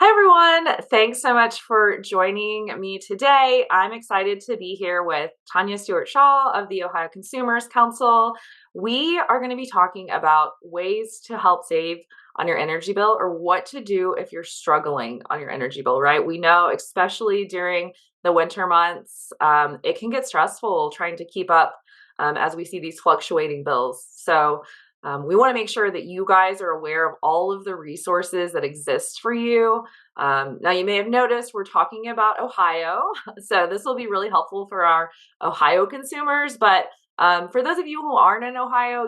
Hi, everyone. Thanks so much for joining me today. I'm excited to be here with Tanya Stewart-Shaw of the Ohio Consumers Council. We are going to be talking about ways to help save on your energy bill or what to do if you're struggling on your energy bill, right? We know, especially during the winter months, it can get stressful trying to keep up as we see these fluctuating bills. We want to make sure that you guys are aware of all of the resources that exist for you. Now, you may have noticed we're talking about Ohio, so this will be really helpful for our Ohio consumers. But for those of you who aren't in Ohio,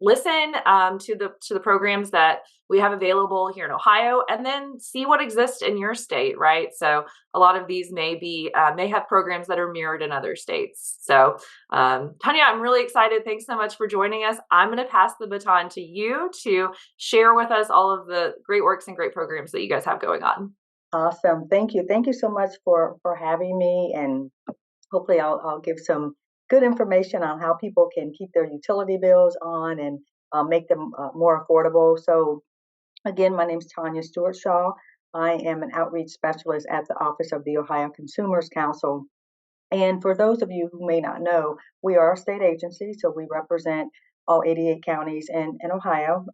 listen to the programs that we have available here in Ohio, and then see what exists in your state, right? So a lot of these may have programs that are mirrored in other states. Tanya, I'm really excited. Thanks so much for joining us. I'm going to pass the baton to you to share with us all of the great works and great programs that you guys have going on. Awesome. Thank you. Thank you so much for having me. And hopefully I'll give some good information on how people can keep their utility bills on and make them more affordable. So again, my name is Tanya Stewart Shaw. I am an outreach specialist at the Office of the Ohio Consumers Council. And for those of you who may not know, we are a state agency, so we represent all 88 counties in Ohio.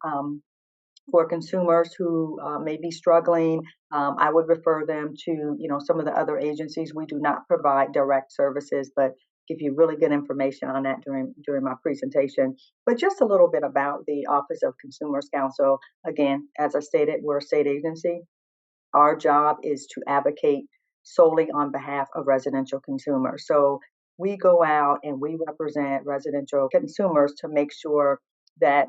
For consumers who may be struggling, I would refer them to some of the other agencies. We do not provide direct services, but give you really good information on that during my presentation. But just a little bit about the Office of Consumers Council. Again, as I stated, we're a state agency. Our job is to advocate solely on behalf of residential consumers. So we go out and we represent residential consumers to make sure that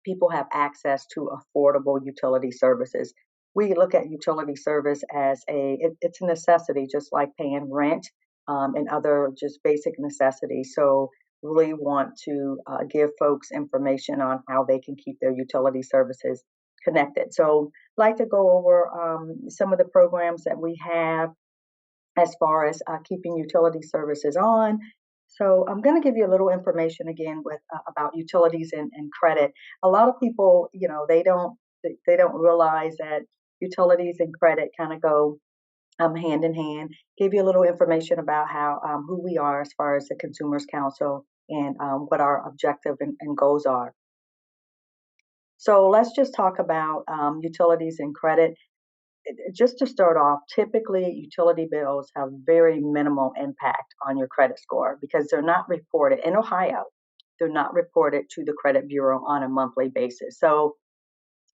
people have access to affordable utility services. We look at utility service as it's a necessity, just like paying rent and other just basic necessities. So really want to give folks information on how they can keep their utility services connected. So like to go over some of the programs that we have as far as keeping utility services on. So I'm going to give you a little information again with about utilities and credit. A lot of people, they don't realize that utilities and credit kind of go hand in hand. Give you a little information about how who we are as far as the Consumers Council and what our objective and goals are. So let's just talk about utilities and credit. Just to start off, typically utility bills have very minimal impact on your credit score because they're not reported in Ohio. They're not reported to the credit bureau on a monthly basis. So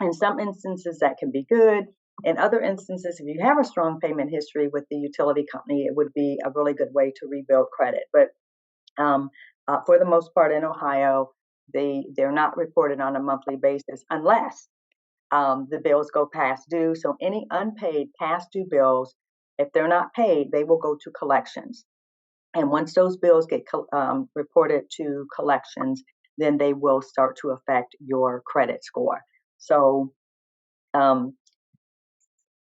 in some instances that can be good. In other instances, if you have a strong payment history with the utility company, it would be a really good way to rebuild credit. But for the most part in Ohio, they're not reported on a monthly basis unless the bills go past due. So any unpaid past due bills, if they're not paid, they will go to collections. And once those bills get reported to collections, then they will start to affect your credit score. So um,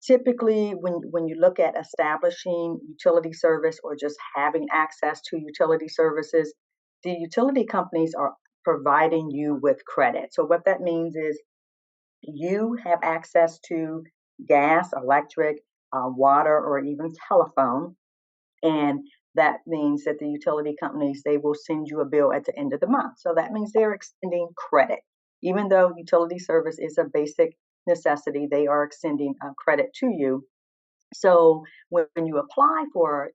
typically, when you look at establishing utility service or just having access to utility services, the utility companies are providing you with credit. So what that means is you have access to gas, electric, water, or even telephone. And that means that the utility companies, they will send you a bill at the end of the month. So that means they're extending credit. Even though utility service is a basic necessity, they are extending credit to you. So when you apply for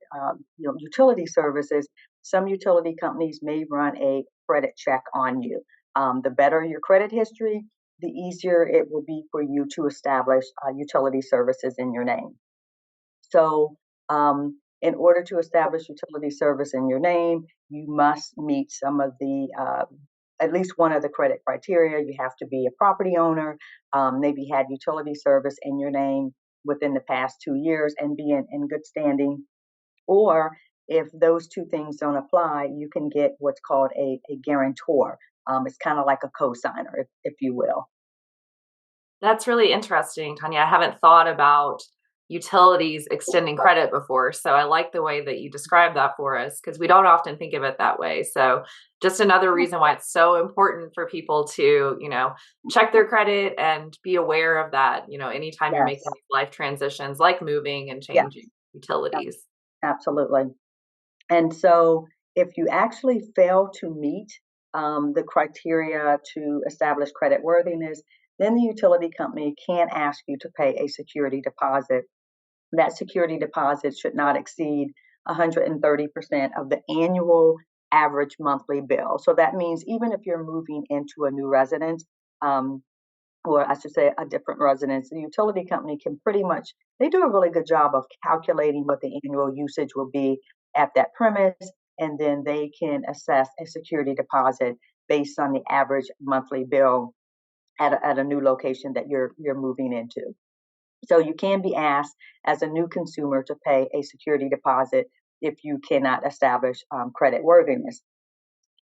utility services, some utility companies may run a credit check on you. The better your credit history, the easier it will be for you to establish utility services in your name. So in order to establish utility service in your name, you must meet some of the at least one of the credit criteria. You have to be a property owner, maybe had utility service in your name within the past 2 years and be in good standing. Or if those two things don't apply, you can get what's called a guarantor. It's kind of like a co-signer, if you will. That's really interesting, Tanya. I haven't thought about utilities extending credit before. So I like the way that you described that for us because we don't often think of it that way. So just another reason why it's so important for people to, check their credit and be aware of that, anytime you're making Yes. these life transitions like moving and Yes. changing utilities. Absolutely. And so if you actually fail to meet the criteria to establish credit worthiness, then the utility company can ask you to pay a security deposit. That security deposit should not exceed 130% of the annual average monthly bill. So that means even if you're moving into a new residence, um, or I should say a different residence, the utility company can pretty much, they do a really good job of calculating what the annual usage will be at that premise, and then they can assess a security deposit based on the average monthly bill at a new location that you're moving into. So you can be asked as a new consumer to pay a security deposit if you cannot establish credit worthiness.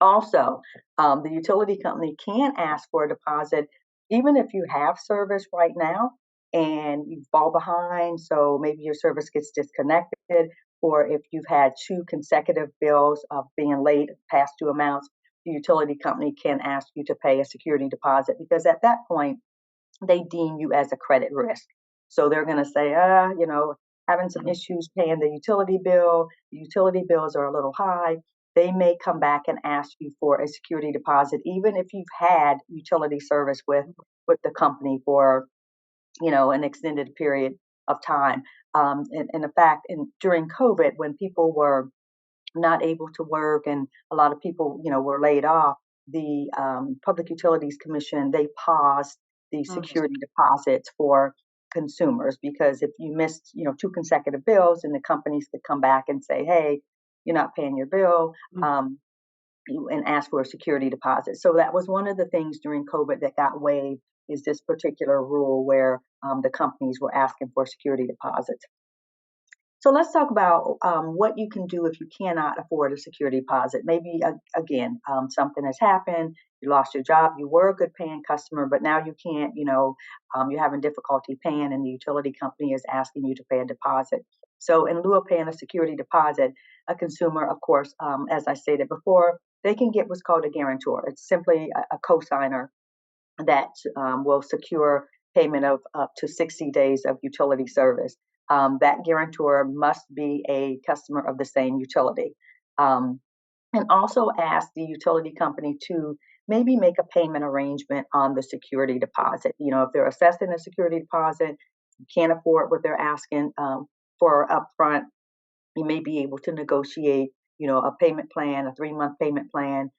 Also, the utility company can ask for a deposit even if you have service right now and you fall behind. So maybe your service gets disconnected, or if you've had two consecutive bills of being late past due amounts, the utility company can ask you to pay a security deposit because at that point, they deem you as a credit risk. So they're going to say, having some issues paying the utility bill, the utility bills are a little high. They may come back and ask you for a security deposit, even if you've had utility service with the company for, an extended period of time. And in fact, during COVID, when people were not able to work and a lot of people were laid off, the Public Utilities Commission, they paused the Mhm. security deposits for consumers because if you missed two consecutive bills, and the companies could come back and say, hey, you're not paying your bill, um, and ask for a security deposit. So that was one of the things during COVID that got waived, is this particular rule where the companies were asking for security deposits. So let's talk about what you can do if you cannot afford a security deposit. Maybe, again, something has happened, you lost your job, you were a good paying customer, but now you can't, you're having difficulty paying, and the utility company is asking you to pay a deposit. So in lieu of paying a security deposit, a consumer, of course, as I stated before, they can get what's called a guarantor. It's simply a cosigner that will secure payment of up to 60 days of utility service. That guarantor must be a customer of the same utility. Um, and also ask the utility company to maybe make a payment arrangement on the security deposit. If they're assessing a security deposit, you can't afford what they're asking for upfront, you may be able to negotiate, a payment plan, a 3-month payment plan,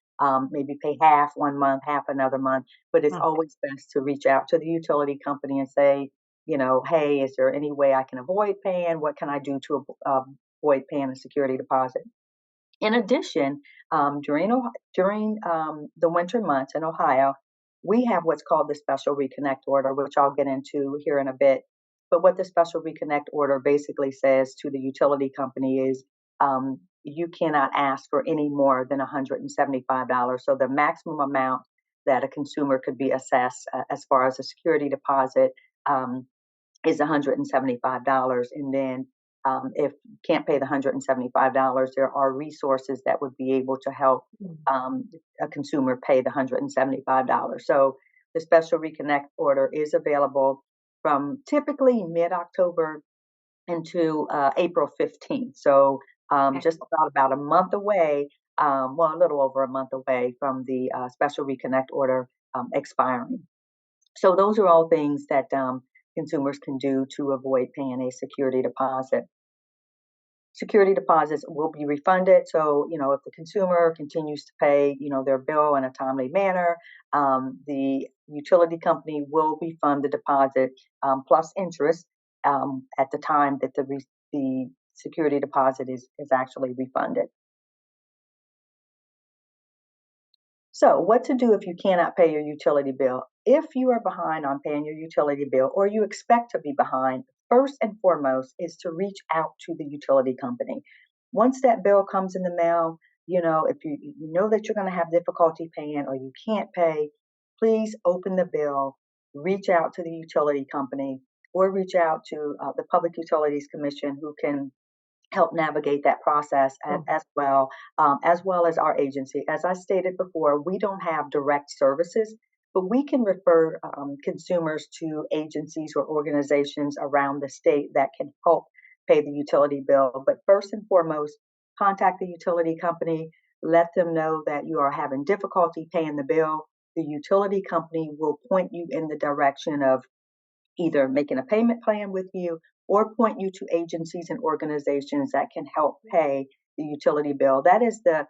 maybe pay half one month, half another month. But it's Mm. always best to reach out to the utility company and say, hey, is there any way I can avoid paying? What can I do to avoid paying a security deposit? In addition, during the winter months in Ohio, we have what's called the Special Reconnect Order, which I'll get into here in a bit. But what the Special Reconnect Order basically says to the utility company is you cannot ask for any more than $175. So the maximum amount that a consumer could be assessed as far as a security deposit um, is $175. And then if you can't pay the $175, there are resources that would be able to help um, a consumer pay the $175. So the Special Reconnect Order is available from typically mid-October into April 15th. So Okay. just about a month away, well, a little over a month away from the Special Reconnect Order expiring. So those are all things that consumers can do to avoid paying a security deposit. Security deposits will be refunded. So, if the consumer continues to pay, their bill in a timely manner, the utility company will refund the deposit plus interest at the time that the security deposit is actually refunded. So, what to do if you cannot pay your utility bill? If you are behind on paying your utility bill or you expect to be behind, first and foremost is to reach out to the utility company. Once that bill comes in the mail, if you know that you're going to have difficulty paying or you can't pay, please open the bill, reach out to the utility company, or reach out to the Public Utilities Commission, who can help navigate that process as well as our agency. As I stated before, we don't have direct services, but we can refer consumers to agencies or organizations around the state that can help pay the utility bill. But first and foremost, contact the utility company, let them know that you are having difficulty paying the bill. The utility company will point you in the direction of either making a payment plan with you or point you to agencies and organizations that can help pay the utility bill. That is the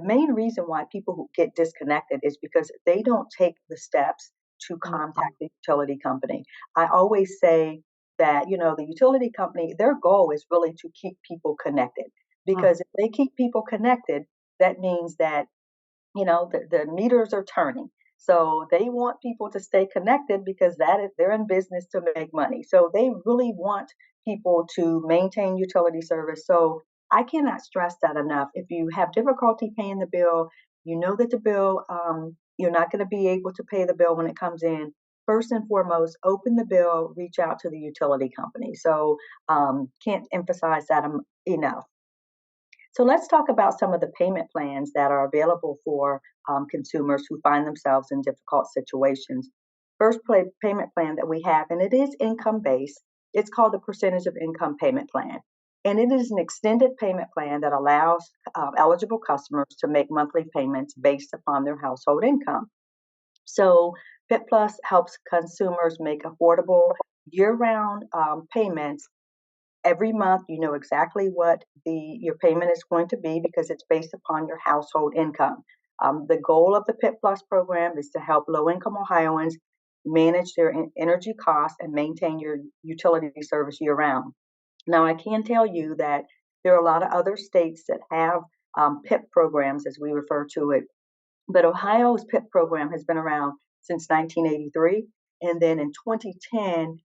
main reason why people who get disconnected is because they don't take the steps to contact the utility company. I always say that, the utility company, their goal is really to keep people connected, because if they keep people connected, that means that the meters are turning. So they want people to stay connected because they're in business to make money. So they really want people to maintain utility service. So I cannot stress that enough. If you have difficulty paying the bill, you know that the bill, you're not going to be able to pay the bill when it comes in. First and foremost, open the bill, reach out to the utility company. So can't emphasize that enough. So let's talk about some of the payment plans that are available for consumers who find themselves in difficult situations. First payment plan that we have, and it is income based, it's called the percentage of income payment plan. And it is an extended payment plan that allows eligible customers to make monthly payments based upon their household income. So PIP Plus helps consumers make affordable year-round payments. Every month, you know exactly what your payment is going to be because it's based upon your household income. The goal of the PIP Plus program is to help low-income Ohioans manage their energy costs and maintain your utility service year-round. Now, I can tell you that there are a lot of other states that have PIP programs, as we refer to it, but Ohio's PIP program has been around since 1983. And then in 2010,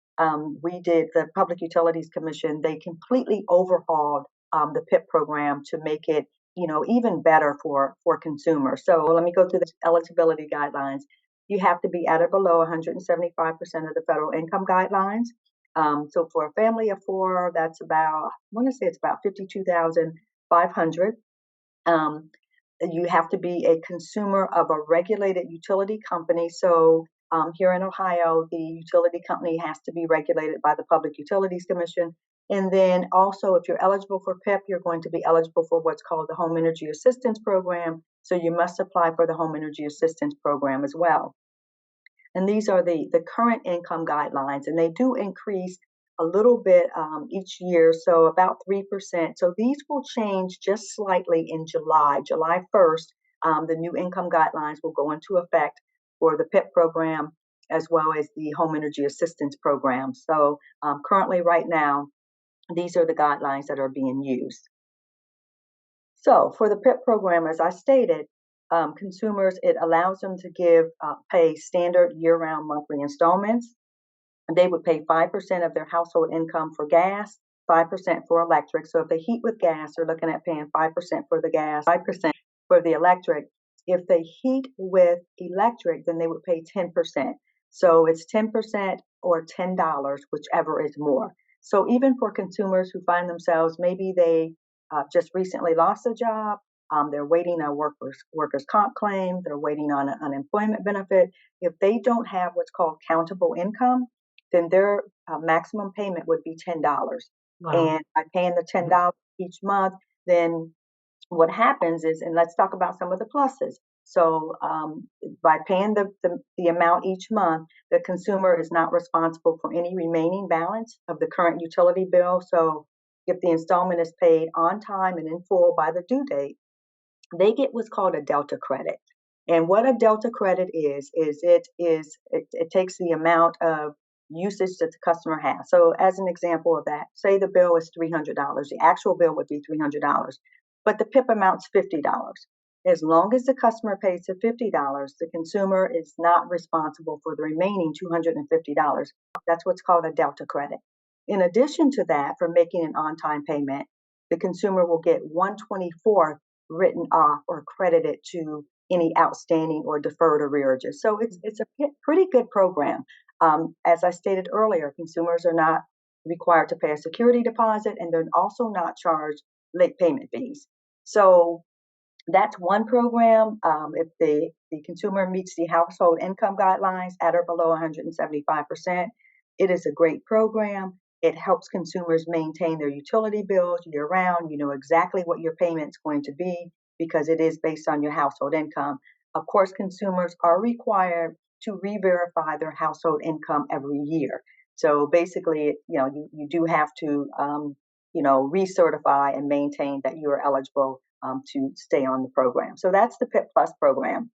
we did the Public Utilities Commission. They completely overhauled the PIP program to make it, even better for consumers. So let me go through the eligibility guidelines. You have to be at or below 175% of the federal income guidelines. So for a family of four, that's about, I want to say it's about 52,500. You have to be a consumer of a regulated utility company. So here in Ohio, the utility company has to be regulated by the Public Utilities Commission. And then also, if you're eligible for PIP, you're going to be eligible for what's called the Home Energy Assistance Program. So you must apply for the Home Energy Assistance Program as well. And these are the current income guidelines, and they do increase a little bit each year, so about 3%. So these will change just slightly in July 1st. The new income guidelines will go into effect for the PIP program as well as the Home Energy Assistance Program. So currently, right now, these are the guidelines that are being used. So for the PIP program, as I stated, consumers, it allows them to pay standard year-round monthly installments. They would pay 5% of their household income for gas, 5% for electric. So if they heat with gas, they're looking at paying 5% for the gas, 5% for the electric. If they heat with electric, then they would pay 10%. So it's 10% or $10, whichever is more. So even for consumers who find themselves, maybe they just recently lost a job, they're waiting on workers' comp claim, they're waiting on an unemployment benefit. If they don't have what's called countable income, then their maximum payment would be $10. Wow. And by paying the $10 each month, then what happens is, and let's talk about some of the pluses. So by paying the amount each month, the consumer is not responsible for any remaining balance of the current utility bill. So if the installment is paid on time and in full by the due date, they get what's called a Delta credit. And what a Delta credit is it takes the amount of usage that the customer has. So as an example of that, say the bill is $300. The actual bill would be $300, but the PIP amount's $50. As long as the customer pays the $50, the consumer is not responsible for the remaining $250. That's what's called a Delta credit. In addition to that, for making an on-time payment, the consumer will get 1/24 written off or credited to any outstanding or deferred arrearages. So it's a pretty good program. As I stated earlier, consumers are not required to pay a security deposit, and they're also not charged late payment fees. So that's one program. If the consumer meets the household income guidelines at or below 175%, it is a great program. It helps consumers maintain their utility bills year round. You know exactly what your payment's going to be because it is based on your household income. Of course, consumers are required to re-verify their household income every year. So basically, you do have to, recertify and maintain that you are eligible to stay on the program. So that's the PIP Plus program.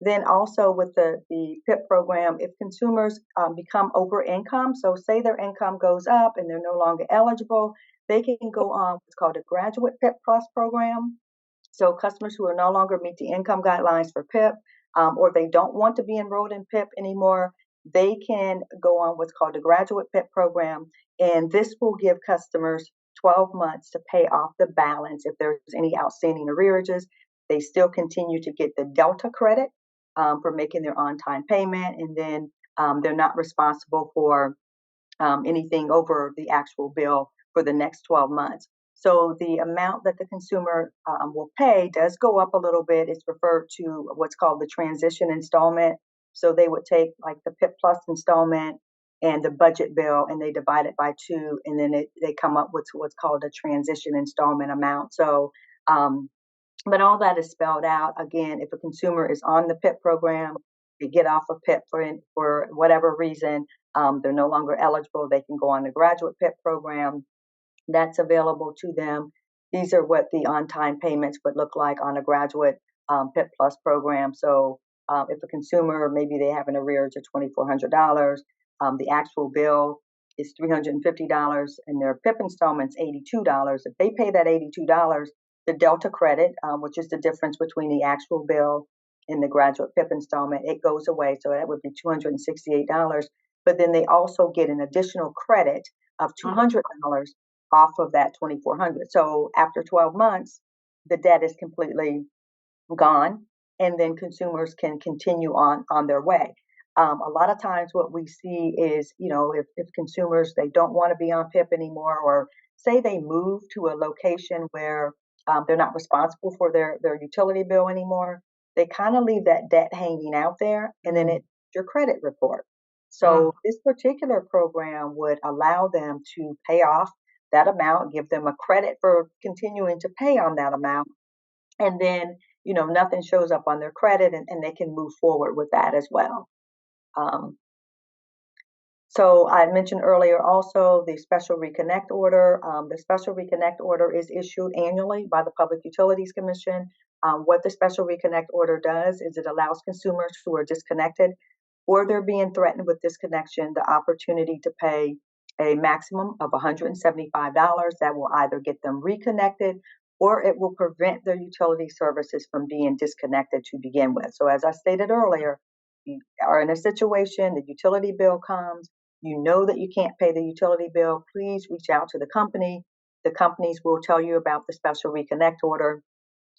Then also with the PIP program, if consumers become over income, so say their income goes up and they're no longer eligible, they can go on what's called a graduate PIP Plus program. So customers who are no longer meet the income guidelines for PIP, or they don't want to be enrolled in PIP anymore, they can go on what's called a graduate PIP program, and this will give customers 12 months to pay off the balance if there's any outstanding arrearages. They still continue to get the Delta credit for making their on-time payment, and then they're not responsible for anything over the actual bill for the next 12 months. So the amount that the consumer will pay does go up a little bit. It's referred to what's called the transition installment. So they would take like the PIP Plus installment and the budget bill and they divide it by two, and then they come up with what's called a transition installment amount. So but all that is spelled out. Again, if a consumer is on the PIP program, they get off of PIP for whatever reason, they're no longer eligible, they can go on the graduate PIP program that's available to them. These are what the on-time payments would look like on a graduate PIP Plus program. So if a consumer, maybe they have an arrearage of $2,400, the actual bill is $350 and their PIP installment's $82. If they pay that $82, the Delta credit, which is the difference between the actual bill and the graduate PIP installment, it goes away. So that would be $268. But then they also get an additional credit of $200 off of that $2,400. So after 12 months, the debt is completely gone, and then consumers can continue on their way. A lot of times what we see is, if consumers, they don't want to be on PIP anymore, or say they move to a location where they're not responsible for their utility bill anymore, they kind of leave that debt hanging out there, and then it's your credit report. So this particular program would allow them to pay off that amount, give them a credit for continuing to pay on that amount, and then nothing shows up on their credit, and they can move forward with that as well. So I mentioned earlier also the special reconnect order. The special reconnect order is issued annually by the Public Utilities Commission. What the special reconnect order does is it allows consumers who are disconnected or they're being threatened with disconnection the opportunity to pay a maximum of $175 that will either get them reconnected or it will prevent their utility services from being disconnected to begin with. So as I stated earlier, you are in a situation, the utility bill comes, you know that you can't pay the utility bill, please reach out to the company. The companies will tell you about the special reconnect order.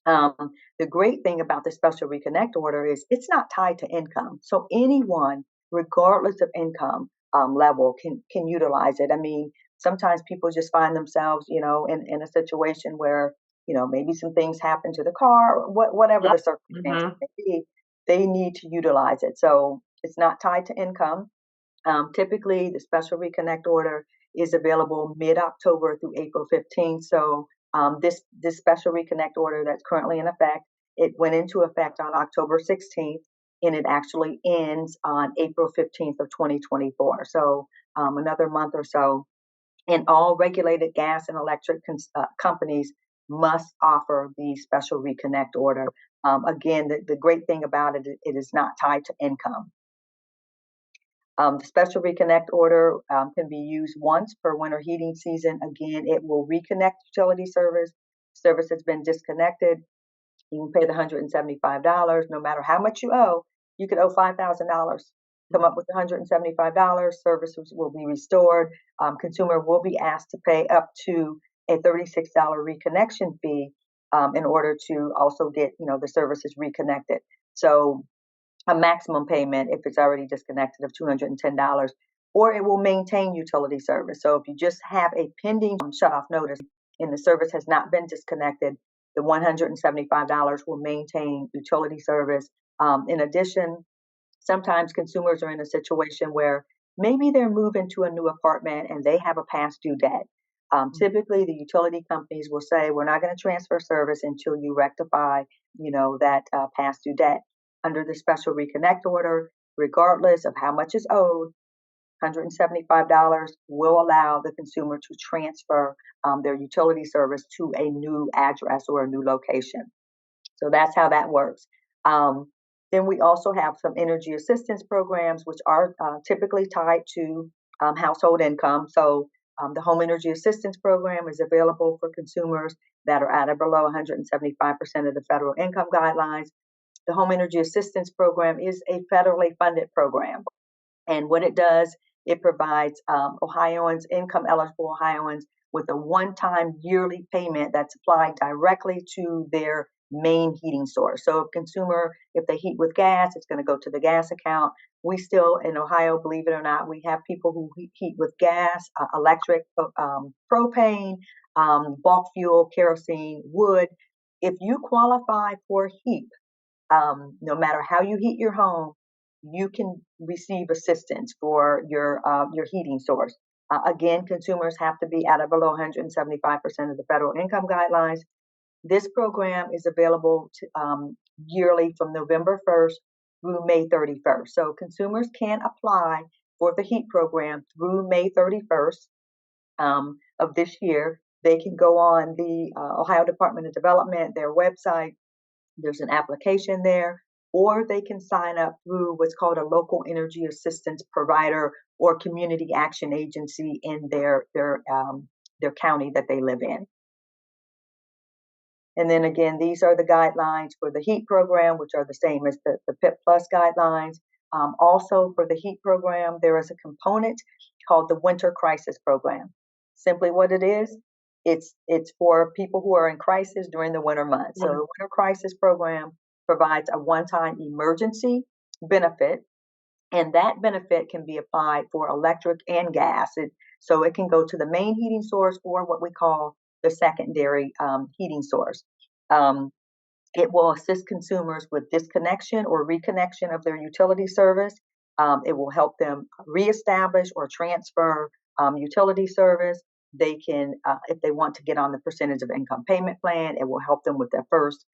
The great thing about the special reconnect order is it's not tied to income. So anyone, regardless of income level, can utilize it. I mean, sometimes people just find themselves, in a situation where, maybe some things happen to the car, whatever the circumstance may be, they need to utilize it. So it's not tied to income. Typically, the special reconnect order is available mid-October through April 15th. So this special reconnect order that's currently in effect, it went into effect on October 16th, and it actually ends on April 15th of 2024. So another month or so. And all regulated gas and electric companies must offer the special reconnect order. Again, the great thing about it, it is not tied to income. The special reconnect order can be used once per winter heating season. Again, it will reconnect utility service. Service has been disconnected. You can pay the $175. No matter how much you owe, you could owe $5,000. Come up with $175. Services will be restored. Consumer will be asked to pay up to a $36 reconnection fee in order to also get the services reconnected. So a maximum payment if it's already disconnected of $210, or it will maintain utility service. So if you just have a pending shut-off notice and the service has not been disconnected, the $175 will maintain utility service. In addition, sometimes consumers are in a situation where maybe they're moving to a new apartment and they have a past due debt. Typically, the utility companies will say, "We're not going to transfer service until you rectify, that past due debt." Under the special reconnect order, regardless of how much is owed, $175 will allow the consumer to transfer their utility service to a new address or a new location. So that's how that works. Um, then we also have some energy assistance programs, which are typically tied to household income. So the home energy assistance program is available for consumers that are at or below 175% of the federal income guidelines. The home energy assistance program is a federally funded program. And what it does, it provides Ohioans, income eligible Ohioans, with a one-time yearly payment that's applied directly to their main heating source. So if they heat with gas, it's going to go to the gas account. We still, in Ohio, believe it or not, we have people who heat with gas, electric, propane, bulk fuel, kerosene, wood. If you qualify for HEAP, no matter how you heat your home, you can receive assistance for your heating source. Again, consumers have to be at or below 175% of the federal income guidelines. This program is available yearly from November 1st through May 31st. So consumers can apply for the HEAT program through May 31st of this year. They can go on the Ohio Department of Development, their website. There's an application there, or they can sign up through what's called a local energy assistance provider or community action agency in their county that they live in. And then again, these are the guidelines for the HEAT program, which are the same as the PIP Plus guidelines. Also, for the HEAT program, there is a component called the Winter Crisis Program. Simply what it is, it's for people who are in crisis during the winter months. So the Winter Crisis Program provides a one-time emergency benefit, and that benefit can be applied for electric and gas. So it can go to the main heating source or what we call the secondary heating source. It will assist consumers with disconnection or reconnection of their utility service. It will help them reestablish or transfer utility service. They can, if they want to get on the percentage of income payment plan, it will help them with their first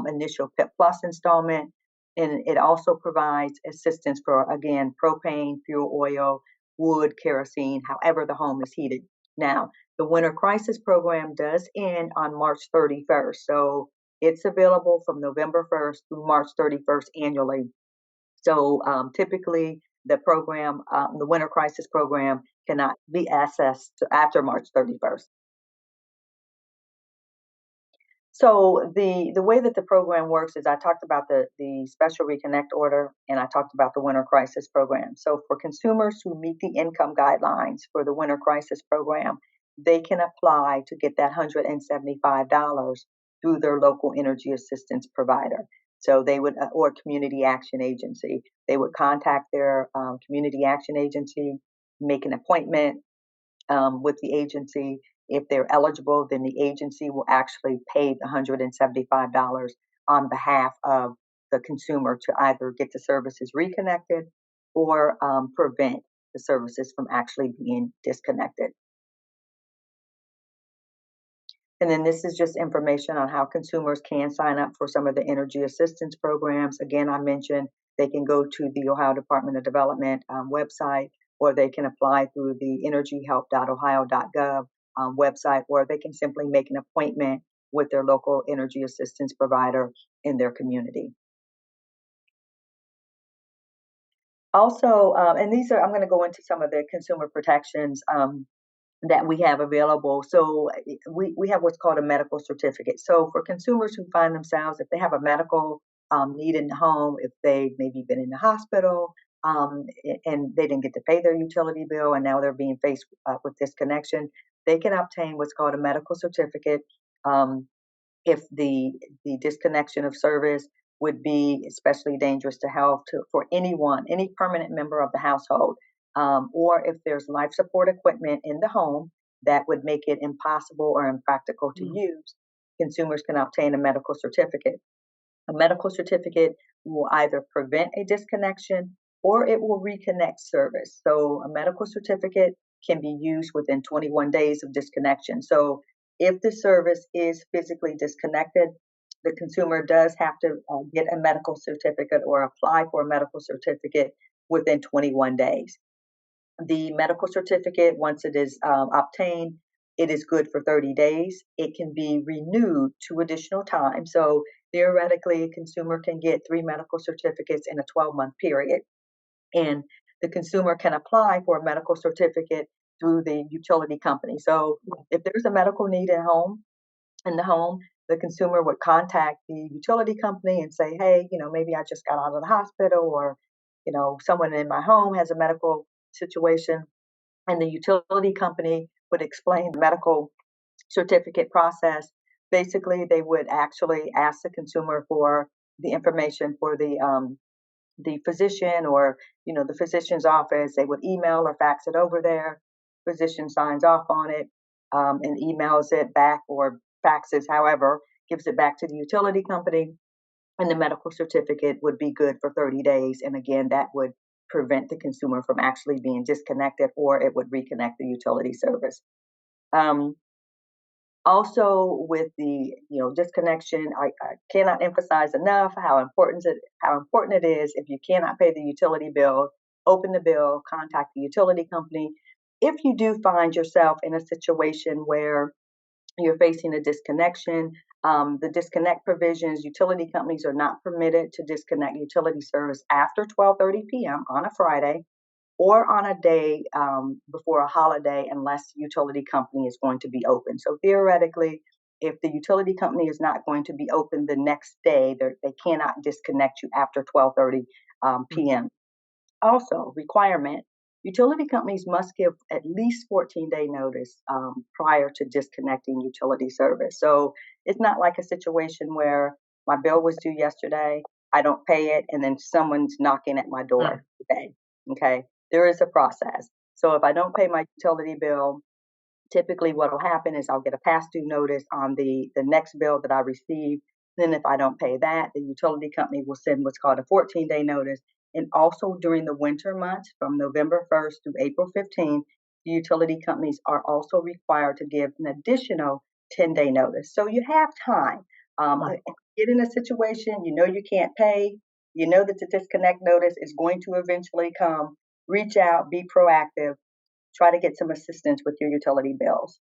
initial PIP Plus installment. And it also provides assistance for, again, propane, fuel oil, wood, kerosene, however the home is heated. Now, the Winter Crisis Program does end on March 31st. So it's available from November 1st through March 31st annually. So typically, the program, the Winter Crisis Program, cannot be accessed after March 31st. So the way that the program works is I talked about the special reconnect order and I talked about the Winter Crisis Program. So for consumers who meet the income guidelines for the Winter Crisis Program, they can apply to get that $175 through their local energy assistance provider. So they would, or community action agency, they would contact their community action agency, make an appointment with the agency. If they're eligible, then the agency will actually pay the $175 on behalf of the consumer to either get the services reconnected or prevent the services from actually being disconnected. And then this is just information on how consumers can sign up for some of the energy assistance programs. Again, I mentioned they can go to the Ohio Department of Development website, or they can apply through the energyhelp.ohio.gov website, or they can simply make an appointment with their local energy assistance provider in their community. Also, and these are, I'm going to go into some of the consumer protections that we have available. So we have what's called a medical certificate. So for consumers who find themselves, if they have a medical need in the home, if they've maybe been in the hospital and they didn't get to pay their utility bill and now they're being faced with disconnection, they can obtain what's called a medical certificate if the disconnection of service would be especially dangerous to health for anyone, any permanent member of the household, or if there's life support equipment in the home that would make it impossible or impractical to Mm. use, consumers can obtain a medical certificate. A medical certificate will either prevent a disconnection or it will reconnect service. So, a medical certificate can be used within 21 days of disconnection. So, if the service is physically disconnected, the consumer does have to get a medical certificate or apply for a medical certificate within 21 days. The medical certificate, once it is obtained, it is good for 30 days. It can be renewed 2 additional times. So theoretically, a consumer can get 3 medical certificates in a 12-month period. And the consumer can apply for a medical certificate through the utility company. So if there's a medical need at home, in the home, the consumer would contact the utility company and say, hey, maybe I just got out of the hospital, or, someone in my home has a medical situation, and the utility company would explain the medical certificate process. Basically, they would actually ask the consumer for the information for the physician, or the physician's office. They would email or fax it over there. Physician signs off on it, and emails it back, or faxes, however, gives it back to the utility company, and the medical certificate would be good for 30 days. And again, that would prevent the consumer from actually being disconnected, or it would reconnect the utility service. Um, Also, with the disconnection, I cannot emphasize enough how important it is. If you cannot pay the utility bill, open the bill, contact the utility company. If you do find yourself in a situation where you're facing a disconnection, the disconnect provisions, utility companies are not permitted to disconnect utility service after 12:30 p.m. on a Friday or on a day before a holiday, unless the utility company is going to be open. So theoretically, if the utility company is not going to be open the next day, they cannot disconnect you after 12:30 p.m. Also, requirement: utility companies must give at least 14-day notice prior to disconnecting utility service. So it's not like a situation where my bill was due yesterday, I don't pay it, and then someone's knocking at my Mm. door today. Okay, there is a process. So if I don't pay my utility bill, typically what will happen is I'll get a past due notice on the next bill that I receive. Then if I don't pay that, the utility company will send what's called a 14-day notice. And also during the winter months from November 1st through April 15th, the utility companies are also required to give an additional 10-day notice. So you have time. If you get in a situation, you can't pay, that the disconnect notice is going to eventually come, reach out, be proactive, try to get some assistance with your utility bills.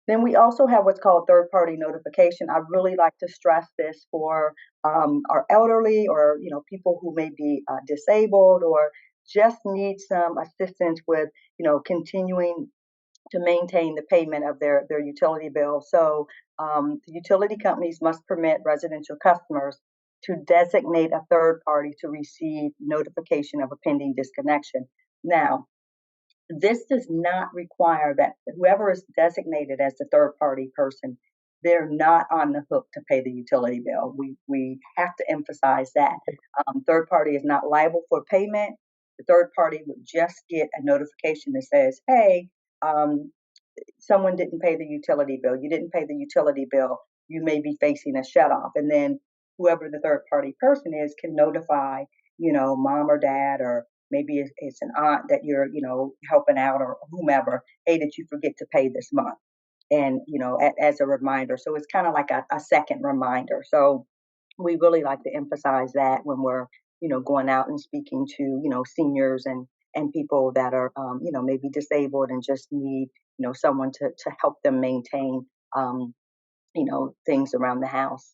Then we also have what's called third party notification. I really like to stress this for our elderly, or people who may be disabled, or just need some assistance with continuing to maintain the payment of their utility bill. So the utility companies must permit residential customers to designate a third party to receive notification of a pending disconnection. Now, this does not require that whoever is designated as the third party person, they're not on the hook to pay the utility bill. We have to emphasize that. Third party is not liable for payment. The third party would just get a notification that says, hey, um, someone didn't pay the utility bill. You didn't pay the utility bill. You may be facing a shut off. And then whoever the third party person is can notify, mom or dad, or maybe it's an aunt that you're, helping out, or whomever, hey, did you forget to pay this month? And, as a reminder. So it's kind of like a second reminder. So we really like to emphasize that when we're, going out and speaking to, seniors and people that are, maybe disabled and just need, someone to help them maintain, things around the house.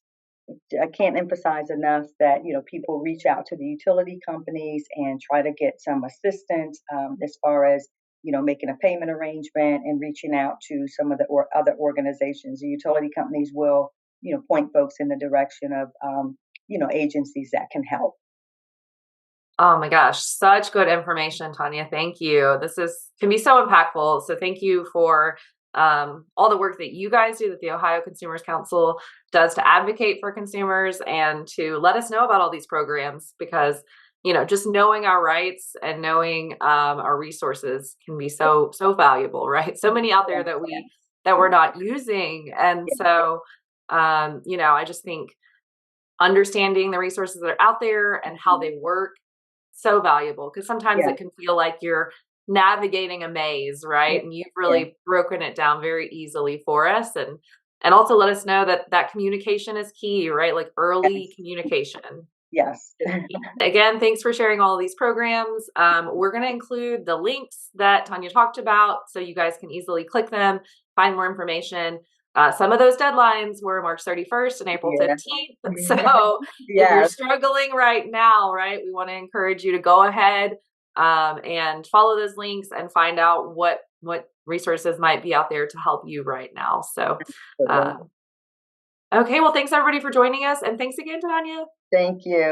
I can't emphasize enough that people reach out to the utility companies and try to get some assistance, as far as making a payment arrangement and reaching out to some of the other organizations. The utility companies will point folks in the direction of agencies that can help. Oh my gosh, such good information, Tanya. Thank you. This is can be so impactful. So thank you for all the work that you guys do, that the Ohio Consumers Council does to advocate for consumers and to let us know about all these programs, because just knowing our rights and knowing our resources can be so valuable, right? So many out there that we're not using, and so I just think understanding the resources that are out there and how they work, so valuable, because sometimes it can feel like you're navigating a maze, right? And you've really broken it down very easily for us, and also let us know that communication is key, right? Like early communication. Yes. Again, thanks for sharing all of these programs. We're going to include the links that Tanya talked about so you guys can easily click them, find more information. Some of those deadlines were March 31st and April 15th. So if you're struggling right now, right, we want to encourage you to go ahead and follow those links and find out what resources might be out there to help you right now. So, okay, well, thanks everybody for joining us. And thanks again, Tanya. Thank you.